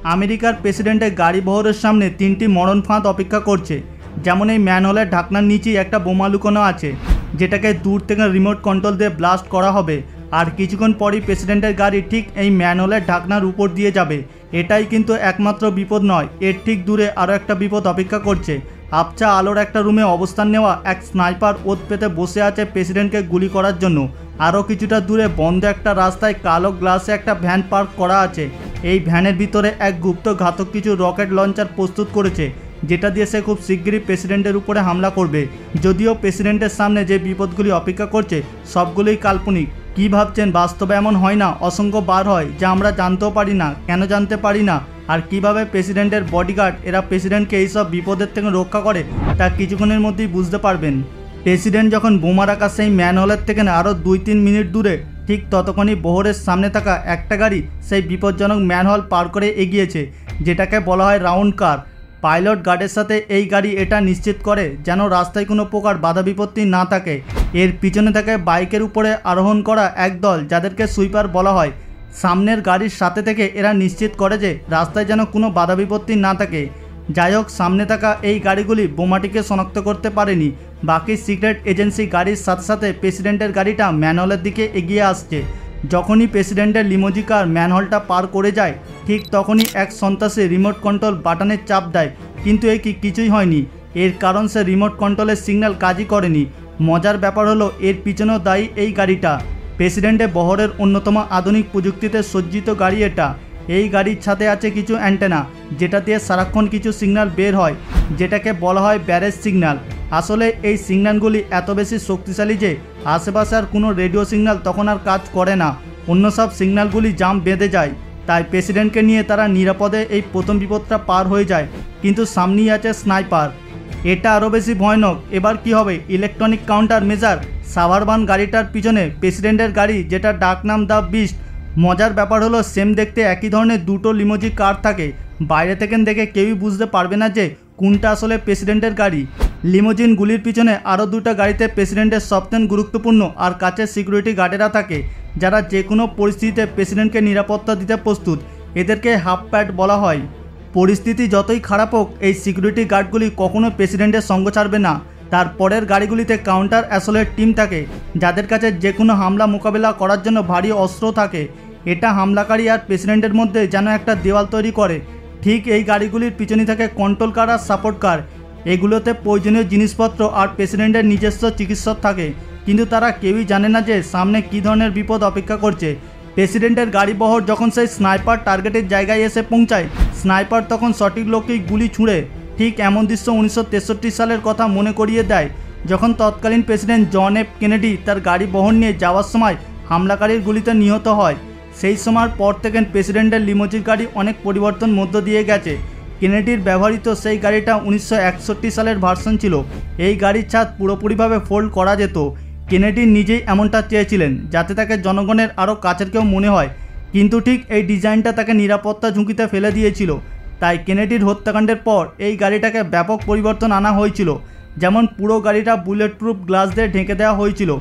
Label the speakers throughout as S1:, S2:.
S1: আমেরিকার প্রেসিডেন্টের গাড়ি বহরের সামনে তিনটি মরণ ফাঁদ অপেক্ষা করছে। যেমন এই ম্যানহোলের ঢাকনার নিচেই একটা বোমা লুকানো আছে, যেটাকে দূর থেকে রিমোট কন্ট্রোল দিয়ে ব্লাস্ট করা হবে। আর কিছুক্ষণ পরই প্রেসিডেন্টের গাড়ি ঠিক এই ম্যানহোলের ঢাকনার উপর দিয়ে যাবে। এটাই কিন্তু একমাত্র বিপদ নয়, এর ঠিক দূরে আরও একটা বিপদ অপেক্ষা করছে। আবছা আলোর একটা রুমে অবস্থান নেওয়া এক স্নাইপার ওত পেতে বসে আছে প্রেসিডেন্টকে গুলি করার জন্য। আরও কিছুটা দূরে বন্ধ একটা রাস্তায় কালো গ্লাসে একটা ভ্যান পার্ক করা আছে। এই ভ্যানের ভিতরে এক গুপ্ত ঘাতক কিছু রকেট লঞ্চার প্রস্তুত করেছে, যেটা দিয়ে সে খুব শিগগিরই প্রেসিডেন্টের উপরে হামলা করবে। যদিও প্রেসিডেন্টের সামনে যে বিপদগুলি অপেক্ষা করছে সবগুলোই কাল্পনিক। কি ভাবছেন, বাস্তবে এমন হয় না? অসংখ্য বার হয়, যা আমরা জানতেও পারি না। কেন জানতে পারি না আর কিভাবে প্রেসিডেন্টের বডিগার্ড এরা প্রেসিডেন্টকে এইসব বিপদের থেকে রক্ষা করে তা কিছুক্ষণের মধ্যেই বুঝতে পারবেন। প্রেসিডেন্ট যখন বোমা রাখা সেই ম্যানহোলের থেকে আরও 2-3 মিনিট দূরে, ঠিক ততক্ষণই বহরের সামনে থাকা একটা গাড়ি সেই বিপজ্জনক ম্যানহোল পার করে এগিয়েছে, যেটাকে বলা হয় রাউন্ড কার। পাইলট গার্ডের সাথে এই গাড়ি এটা নিশ্চিত করে যেন রাস্তায় কোনো প্রকার বাধা বিপত্তি না থাকে। এর পিছনে থাকে বাইকের উপরে আরোহণ করা একদল, যাদেরকে সুইপার বলা হয়। সামনের গাড়ির সাথে থেকে এরা নিশ্চিত করে যে রাস্তায় যেন কোনো বাধা বিপত্তি না থাকে। যাই হোক, সামনে থাকা এই গাড়িগুলি বোমাটিকে শনাক্ত করতে পারেনি। বাকি সিক্রেট এজেন্সি গাড়ির সাথে সাথে প্রেসিডেন্টের গাড়িটা ম্যানহোলের দিকে এগিয়ে আসছে। যখনই প্রেসিডেন্টের লিমোজি কার ম্যানহোলটা পার করে যায়, ঠিক তখনই এক সন্ত্রাসী রিমোট কন্ট্রোল বাটনের চাপ দেয়। কিন্তু এ কিছুই হয়নি। এর কারণ সে রিমোট কন্ট্রোলের সিগন্যাল কাজই করেনি। মজার ব্যাপার হলো এর পিছনেও দায়ী এই গাড়িটা। প্রেসিডেন্টের বহরের অন্যতম আধুনিক প্রযুক্তিতে সজ্জিত গাড়ি এটা। এই গাড়ির ছাদে আছে কিছু অ্যান্টেনা, যেটা দিয়ে সারাক্ষণ কিছু সিগন্যাল বের হয়, যেটাকে বলা হয় ব্যারেজ সিগন্যাল। আসলে এই সিগন্যালগুলি এত বেশি শক্তিশালী যে আশেপাশে আর কোনো রেডিও সিগন্যাল তখন আর কাজ করে না। অন্য সব সিগন্যালগুলি জাম বেঁধে যায়। তাই প্রেসিডেন্টকে নিয়ে তারা নিরাপদে এই প্রথম বিপদটা পার হয়ে যায়। কিন্তু সামনেই আছে স্নাইপার, এটা আরও বেশি ভয়ানক। এবার কি হবে? ইলেকট্রনিক কাউন্টার মেজার সাভারবান গাড়িটার পিছনে প্রেসিডেন্টের গাড়ি, যেটা ডাকনাম দ্য বিস্ট। মজার ব্যাপার হলো সেম দেখতে একই ধরনের দুটো লিমোজি কার থাকে। বাইরে থেকে দেখে কেউই বুঝতে পারবে না যে কোনটা আসলে প্রেসিডেন্টের গাড়ি। লিমোজিনগুলির পিছনে আরও দুটো গাড়িতে প্রেসিডেন্টের সবচেয়ে গুরুত্বপূর্ণ আর কাছের সিকিউরিটি গার্ডেরা থাকে, যারা যে কোনো পরিস্থিতিতে প্রেসিডেন্টকে নিরাপত্তা দিতে প্রস্তুত। এদেরকে হাফ প্যাড বলা হয়। পরিস্থিতি যতই খারাপ হোক, এই সিকিউরিটি গার্ডগুলি কখনো প্রেসিডেন্টের সঙ্গ ছাড়বে না। তারপরের গাড়িগুলিতে কাউন্টার অ্যাসলেট টিম থাকে, যাদের কাছে যে কোনো হামলা মোকাবেলা করার জন্য ভারী অস্ত্র থাকে। এটা হামলাকারী আর প্রেসিডেন্টের মধ্যে যেন একটা দেওয়াল তৈরি করে। ঠিক এই গাড়িগুলির পিছনে থাকে কন্ট্রোল কার আর সাপোর্ট কার। এগুলোতে প্রয়োজনীয় জিনিসপত্র আর প্রেসিডেন্টের নিজস্ব চিকিৎসক থাকে। কিন্তু তারা কেউই জানে না যে সামনে কী ধরনের বিপদ অপেক্ষা করছে। প্রেসিডেন্টের গাড়ি বহর যখন সেই স্নাইপার টার্গেটের জায়গায় এসে পৌঁছায়, স্নাইপার তখন সঠিক লোককেই গুলি ছুঁড়ে। ঠিক এমন দৃশ্য 1963 সালের কথা মনে করিয়ে দেয়, যখন তৎকালীন প্রেসিডেন্ট জন এফ কেনেডি তার গাড়ি বহর নিয়ে যাওয়ার সময় হামলাকারীর গুলিতে নিহত হয়। সেই সময়ের পর থেকে প্রেসিডেন্টের লিমোজিন গাড়ি অনেক পরিবর্তন মধ্য দিয়ে গেছে। কেনেডির ব্যবহৃত সেই গাড়িটা 1961 সালের ভার্সন ছিল। এই গাড়ির ছাদ পুরোপুরিভাবে ফোল্ড করা যেত। কেনেডি নিজেই এমনটা চেয়েছিলেন, যাতে তাকে জনগণের আরও কাছের কেউ মনে হয়। কিন্তু ঠিক এই ডিজাইনটা তাকে নিরাপত্তা ঝুঁকিতে ফেলে দিয়েছিল। তাই কেনেডির হত্যাকাণ্ডের পর এই গাড়িটাকে ব্যাপক পরিবর্তন আনা হয়েছিল। যেমন পুরো গাড়িটা বুলেট প্রুফ গ্লাস দিয়ে ঢেকে দেওয়া হয়েছিল,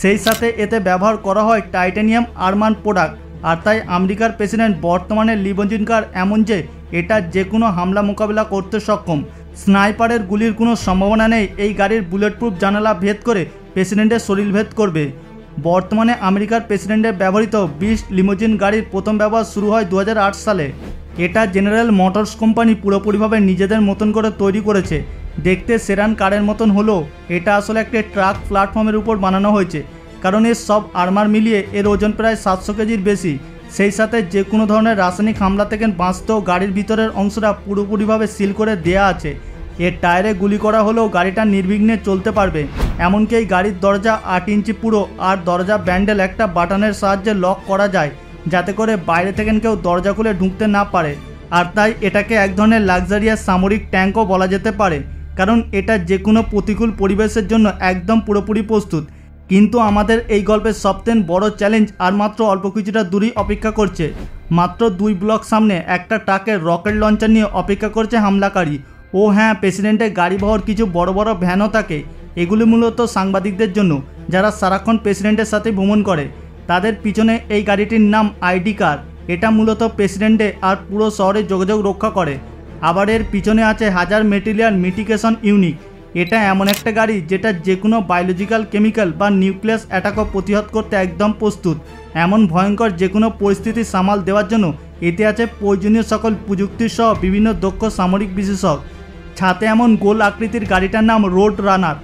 S1: সেই সাথে এতে ব্যবহার করা হয় টাইটানিয়াম আর্মান প্রোডাক্ট। আর তাই আমেরিকার প্রেসিডেন্ট বর্তমানে লিমোজিন কার এমন যে এটা যে কোনো হামলা মোকাবিলা করতে সক্ষম। স্নাইপারের গুলির কোনো সম্ভাবনা নেই এই গাড়ির বুলেট প্রুফ জানালা ভেদ করে প্রেসিডেন্টের শরীর ভেদ করবে। বর্তমানে আমেরিকার প্রেসিডেন্টের ব্যবহৃত বিস্ট লিমোজিন গাড়ির প্রথম ব্যবহার শুরু হয় 2008 সালে। এটা জেনারেল মোটরস কোম্পানি পুরোপুরিভাবে নিজেদের মতন করে তৈরি করেছে। দেখতে সেরান কারের মতন হলেও এটা আসলে একটা ট্রাক প্ল্যাটফর্মের উপর বানানো হয়েছে, কারণ এর সব আর্মার মিলিয়ে এর ওজন প্রায় 700 কেজির বেশি। সেই সাথে যে কোনো ধরনের রাসায়নিক হামলা থেকে বাঁচতেও গাড়ির ভিতরের অংশটা পুরোপুরিভাবে সিল করে দেয়া আছে। এর টায়ারে গুলি করা হলেও গাড়িটা নির্বিঘ্নে চলতে পারবে। এমনকি এই গাড়ির দরজা 8 ইঞ্চি পুরো, আর দরজা ব্যান্ডেল একটা বাটনের সাহায্যে লক করা যায়, যাতে করে বাইরে থেকে কেউ দরজা খুলে ঢুকতে না পারে। আর তাই এটাকে এক ধরনের লাক্সারিয়াস সামরিক ট্যাঙ্কও বলা যেতে পারে, কারণ এটা যে কোনো প্রতিকূল পরিবেশের জন্য একদম পুরোপুরি প্রস্তুত। কিন্তু আমাদের এই গল্পের সবথেকে বড় চ্যালেঞ্জ আর মাত্র অল্প কিছুটা দূরেই অপেক্ষা করছে। মাত্র 2 ব্লক সামনে একটা ট্রাকের রকেট লঞ্চার নিয়ে অপেক্ষা করছে হামলাকারী। ও হ্যাঁ, প্রেসিডেন্টের গাড়ি বহর কিছু বড় বড় ভ্যানও থাকে। এগুলি মূলত সাংবাদিকদের জন্য, যারা সারাক্ষণ প্রেসিডেন্টের সাথে ভ্রমণ করে। তাদের পিছনে এই গাড়িটির নাম আইডি কার। এটা মূলত প্রেসিডেন্টে আর পুরো শহরে যোগাযোগ রক্ষা করে। আবার এর পিছনে আছে হাজার মেটেরিয়াল মিটিগেশন ইউনিট। এটা এমন একটা গাড়ি যেটা যে কোনো বায়োলজিক্যাল, কেমিক্যাল বা নিউক্লিয়াস অ্যাটাকও প্রতিহত করতে একদম প্রস্তুত। এমন ভয়ঙ্কর যে কোনো পরিস্থিতি সামাল দেওয়ার জন্য এতে আছে প্রয়োজনীয় সকল প্রযুক্তি সহ বিভিন্ন দক্ষ সামরিক বিশেষজ্ঞ। ছাতে এমন গোল আকৃতির গাড়িটার নাম রোড রানার।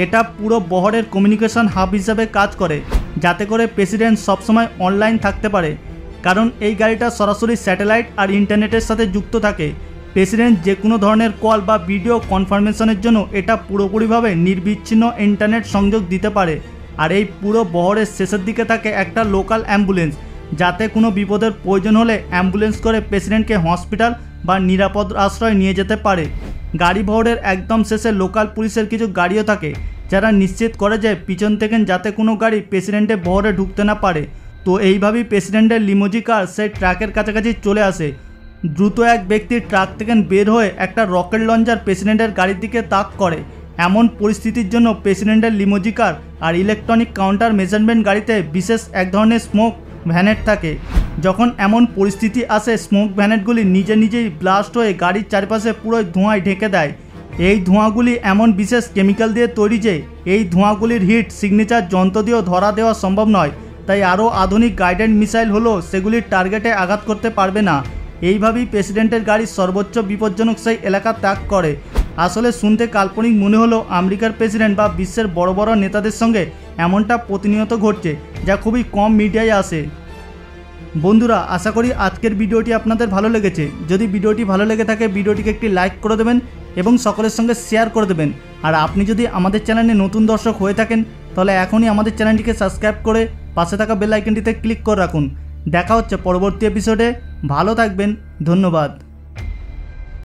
S1: এটা পুরো বহরের কমিউনিকেশন হাব হিসাবে কাজ করে, যাতে করে প্রেসিডেন্ট সবসময় অনলাইন থাকতে পারে, কারণ এই গাড়িটা সরাসরি স্যাটেলাইট আর ইন্টারনেটের সাথে যুক্ত থাকে। প্রেসিডেন্ট যে কোনো ধরনের কল বা ভিডিও কনফার্মেশনের জন্য এটা পুরোপুরিভাবে নির্বিচ্ছিন্ন ইন্টারনেট সংযোগ দিতে পারে। আর এই পুরো বহরের শেষের দিকে থাকে একটা লোকাল অ্যাম্বুলেন্স, যাতে কোনো বিপদের প্রয়োজন হলে অ্যাম্বুলেন্স করে প্রেসিডেন্টকে হসপিটাল বা নিরাপদ আশ্রয় নিয়ে যেতে পারে। গাড়ি বহরের একদম শেষে লোকাল পুলিশের কিছু গাড়িও থাকে, যারা নিশ্চিত করে যে পিছন থেকে যাতে কোনো গাড়ি প্রেসিডেন্টের বহরে ঢুকতে না পারে। তো এইভাবেই প্রেসিডেন্টের লিমোজি কার সেই ট্রাকের কাছাকাছি চলে আসে। দ্রুত এক ব্যক্তি ট্রাক থেকে বের হয়ে একটা রকেট লঞ্চার প্রেসিডেন্টের গাড়ির দিকে তাক করে। এমন পরিস্থিতির জন্য প্রেসিডেন্টের লিমোজি কার আর ইলেকট্রনিক কাউন্টার মেজারমেন্ট গাড়িতে বিশেষ এক ধরনের স্মোক ভ্যানেট থাকে। যখন এমন পরিস্থিতি আসে, স্মোক ভ্যানেটগুলি নিজেই ব্লাস্ট হয়ে গাড়ির চারপাশে পুরো ধোঁয়ায় ঢেকে দেয়। এই ধোঁয়াগুলি এমন বিশেষ কেমিক্যাল দিয়ে তৈরি যে এই ধোঁয়াগুলির হিট সিগনেচার যন্ত্র দিয়েও ধরা দেওয়া সম্ভব নয়। তাই আরও আধুনিক গাইডেড মিসাইল হলেও সেগুলির টার্গেটে আঘাত করতে পারবে না। এইভাবেই প্রেসিডেন্টের গাড়ি সর্বোচ্চ বিপজ্জনক সেই এলাকা ত্যাগ করে। আসলে শুনতে কাল্পনিক মনে হলেও আমেরিকার প্রেসিডেন্ট বা বিশ্বের বড় বড় নেতাদের সঙ্গে এমনটা প্রতিনিয়ত ঘটছে, যা খুবই কম মিডিয়ায় আসে। বন্ধুরা, আশা করি আজকের ভিডিওটি আপনাদের ভালো লেগেছে। যদি ভিডিওটি ভালো লেগে থাকে ভিডিওটিকে একটি লাইক করে দেবেন এবং সকলের সঙ্গে শেয়ার করে দেবেন। আর আপনি যদি আমাদের চ্যানেলে নতুন দর্শক হয়ে থাকেন তাহলে এখনই আমাদের চ্যানেলটিকে সাবস্ক্রাইব করে পাশে থাকা বেল আইকনটিতে ক্লিক করে রাখুন। দেখা হচ্ছে পরবর্তী এপিসোডে। ভালো থাকবেন, ধন্যবাদ।